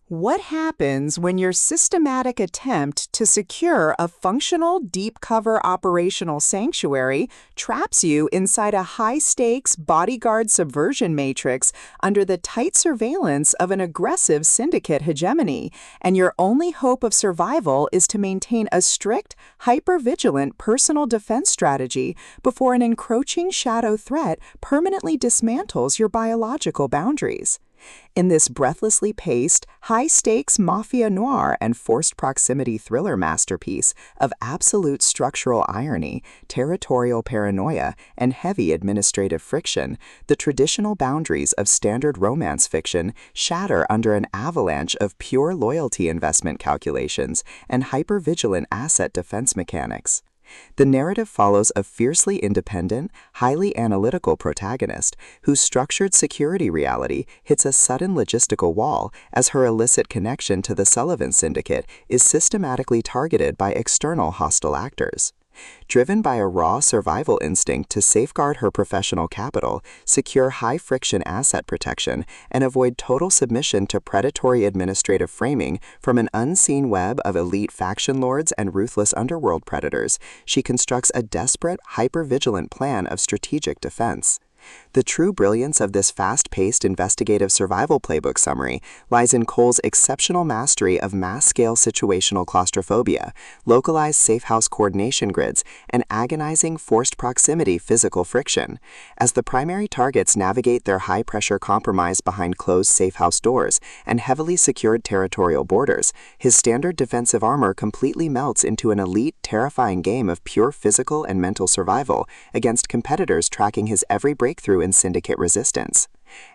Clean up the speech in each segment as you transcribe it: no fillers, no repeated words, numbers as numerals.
What happens when your systematic attempt to secure a functional deep cover operational sanctuary traps you inside a high-stakes bodyguard subversion matrix under the tight surveillance of an aggressive syndicate hegemony, and your only hope of survival is to maintain a strict, hyper-vigilant personal defense strategy before an encroaching shadow threat permanently dismantles your biological boundaries? In this breathlessly paced, high-stakes mafia noir and forced proximity thriller masterpiece of absolute structural irony, territorial paranoia, and heavy administrative friction, the traditional boundaries of standard romance fiction shatter under an avalanche of pure loyalty investment calculations and hyper-vigilant asset defense mechanics. The narrative follows a fiercely independent, highly analytical protagonist whose structured security reality hits a sudden logistical wall as her illicit connection to the Sullivan syndicate is systematically targeted by external hostile actors. Driven by a raw survival instinct to safeguard her professional capital, secure high-friction asset protection, and avoid total submission to predatory administrative framing from an unseen web of elite faction lords and ruthless underworld predators, she constructs a desperate, hyper-vigilant plan of strategic defense. The true brilliance of this fast-paced investigative survival playbook summary lies in Cole's exceptional mastery of mass-scale situational claustrophobia, localized safehouse coordination grids, and agonizing forced proximity physical friction. As the primary targets navigate their high-pressure compromise behind closed safehouse doors and heavily secured territorial borders, his standard defensive armor completely melts into an elite, terrifying game of pure physical and mental survival against competitors tracking his every breakthrough in syndicate resistance.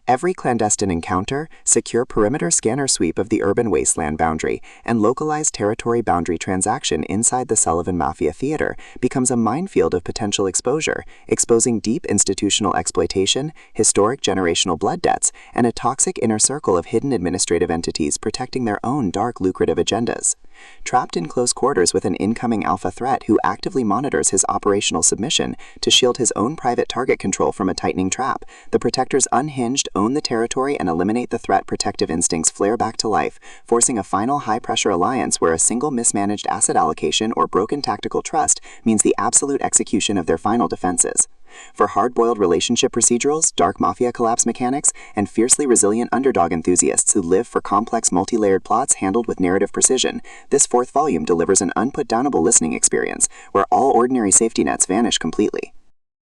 Every clandestine encounter, secure perimeter scanner sweep of the urban wasteland boundary, and localized territory boundary transaction inside the Sullivan Mafia theater becomes a minefield of potential exposure, exposing deep institutional exploitation, historic generational blood debts, and a toxic inner circle of hidden administrative entities protecting their own dark lucrative agendas. Trapped in close quarters with an incoming alpha threat who actively monitors his operational submission to shield his own private target control from a tightening trap, the Protector's unhinged own the territory and eliminate the threat protective instincts flare back to life, forcing a final high-pressure alliance where a single mismanaged asset allocation or broken tactical trust means the absolute execution of their final defenses. For hard-boiled relationship procedurals, dark mafia collapse mechanics, and fiercely resilient underdog enthusiasts who live for complex multi-layered plots handled with narrative precision, this fourth volume delivers an unput-downable listening experience where all ordinary safety nets vanish completely.